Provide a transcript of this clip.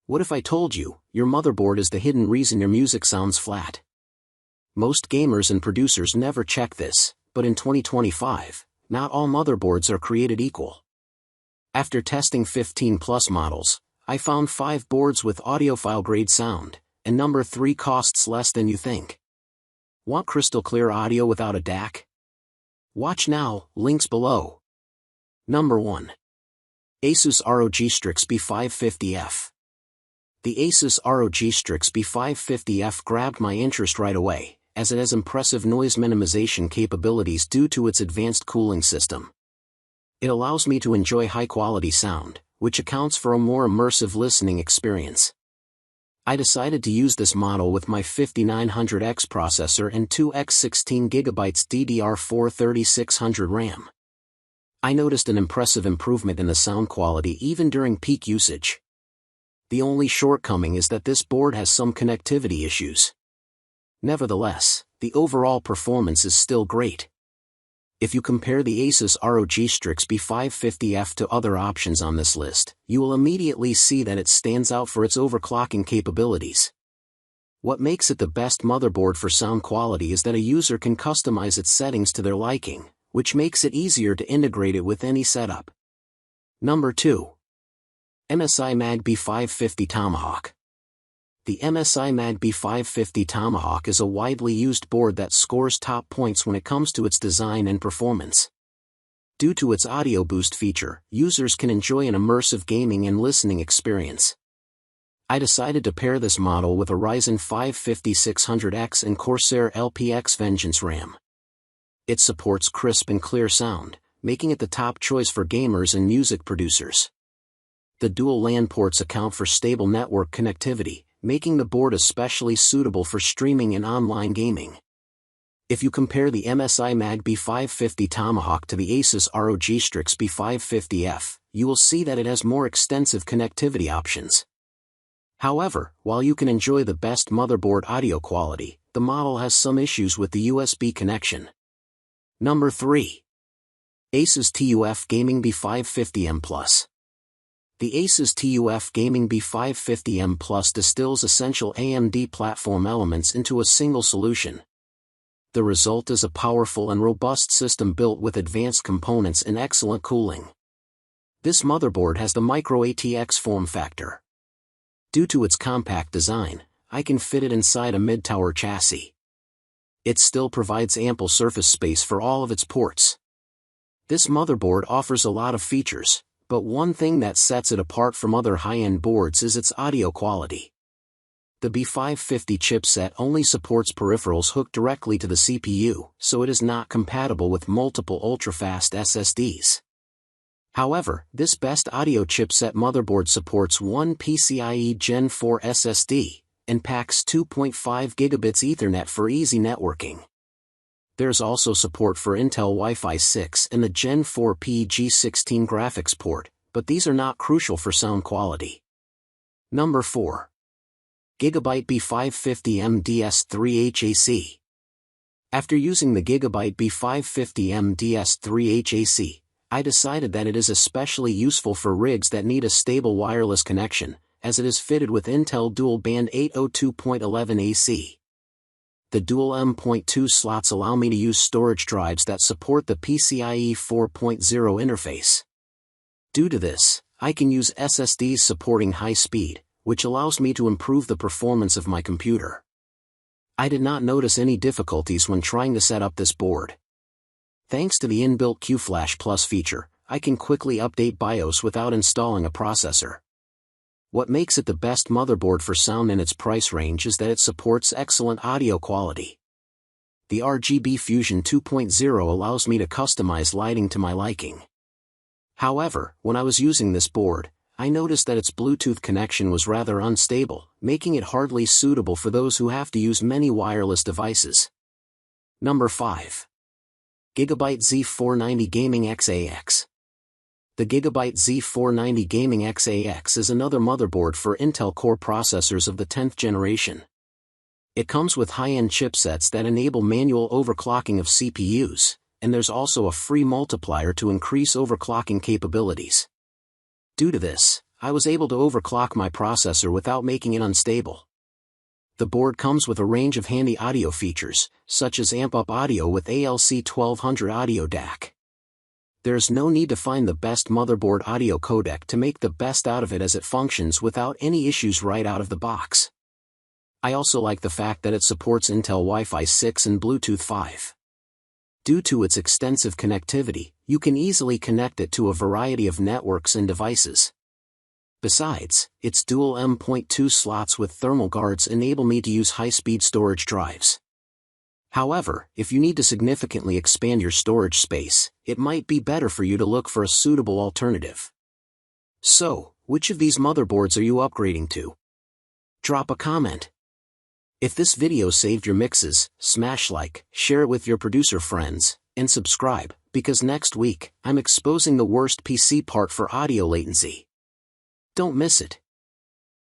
What if I told you, your motherboard is the hidden reason your music sounds flat? Most gamers and producers never check this, but in 2025, not all motherboards are created equal. After testing 15+ models, I found 5 boards with audiophile grade sound, and number 3 costs less than you think. Want crystal clear audio without a DAC? Watch now, links below. Number 1. ASUS ROG Strix B550F. The ASUS ROG Strix B550F grabbed my interest right away, as it has impressive noise minimization capabilities due to its advanced cooling system. It allows me to enjoy high-quality sound, which accounts for a more immersive listening experience. I decided to use this model with my 5900X processor and 2x16GB DDR4 3600 RAM. I noticed an impressive improvement in the sound quality even during peak usage. The only shortcoming is that this board has some connectivity issues. Nevertheless, the overall performance is still great. If you compare the ASUS ROG Strix B550F to other options on this list, you will immediately see that it stands out for its overclocking capabilities. What makes it the best motherboard for sound quality is that a user can customize its settings to their liking, which makes it easier to integrate it with any setup. Number 2. MSI Mag B550 Tomahawk. The MSI Mag B550 Tomahawk is a widely used board that scores top points when it comes to its design and performance. Due to its audio boost feature, users can enjoy an immersive gaming and listening experience. I decided to pair this model with a Ryzen 5 5600X and Corsair LPX Vengeance RAM. It supports crisp and clear sound, making it the top choice for gamers and music producers. The dual LAN ports account for stable network connectivity, making the board especially suitable for streaming and online gaming. If you compare the MSI Mag B550 Tomahawk to the ASUS ROG Strix B550F, you will see that it has more extensive connectivity options. However, while you can enjoy the best motherboard audio quality, the model has some issues with the USB connection. Number 3. ASUS TUF Gaming B550M Plus. The ASUS TUF Gaming B550M Plus distills essential AMD platform elements into a single solution. The result is a powerful and robust system built with advanced components and excellent cooling. This motherboard has the Micro ATX form factor. Due to its compact design, I can fit it inside a mid-tower chassis. It still provides ample surface space for all of its ports. This motherboard offers a lot of features, but one thing that sets it apart from other high-end boards is its audio quality. The B550 chipset only supports peripherals hooked directly to the CPU, so it is not compatible with multiple ultra-fast SSDs. However, this best audio chipset motherboard supports one PCIe Gen 4 SSD, and packs 2.5 gigabits Ethernet for easy networking. There's also support for Intel Wi-Fi 6 and the Gen 4 PG16 graphics port, but these are not crucial for sound quality. Number 4. GIGABYTE B550M DS3HAC. After using the GIGABYTE B550M DS3HAC, I decided that it is especially useful for rigs that need a stable wireless connection, as it is fitted with Intel dual-band 802.11 AC. The dual M.2 slots allow me to use storage drives that support the PCIe 4.0 interface. Due to this, I can use SSDs supporting high speed, which allows me to improve the performance of my computer. I did not notice any difficulties when trying to set up this board. Thanks to the inbuilt QFlash Plus feature, I can quickly update BIOS without installing a processor. What makes it the best motherboard for sound in its price range is that it supports excellent audio quality. The RGB Fusion 2.0 allows me to customize lighting to my liking. However, when I was using this board, I noticed that its Bluetooth connection was rather unstable, making it hardly suitable for those who have to use many wireless devices. Number 5. GIGABYTE Z490 Gaming XAX. The GIGABYTE Z490 Gaming XAX is another motherboard for Intel Core processors of the 10th generation. It comes with high-end chipsets that enable manual overclocking of CPUs, and there's also a free multiplier to increase overclocking capabilities. Due to this, I was able to overclock my processor without making it unstable. The board comes with a range of handy audio features, such as amp-up audio with ALC 1200 audio DAC. There's no need to find the best motherboard audio codec to make the best out of it, as it functions without any issues right out of the box. I also like the fact that it supports Intel Wi-Fi 6 and Bluetooth 5. Due to its extensive connectivity, you can easily connect it to a variety of networks and devices. Besides, its dual M.2 slots with thermal guards enable me to use high-speed storage drives. However, if you need to significantly expand your storage space, it might be better for you to look for a suitable alternative. So, which of these motherboards are you upgrading to? Drop a comment. If this video saved your mixes, smash like, share it with your producer friends, and subscribe, because next week, I'm exposing the worst PC part for audio latency. Don't miss it.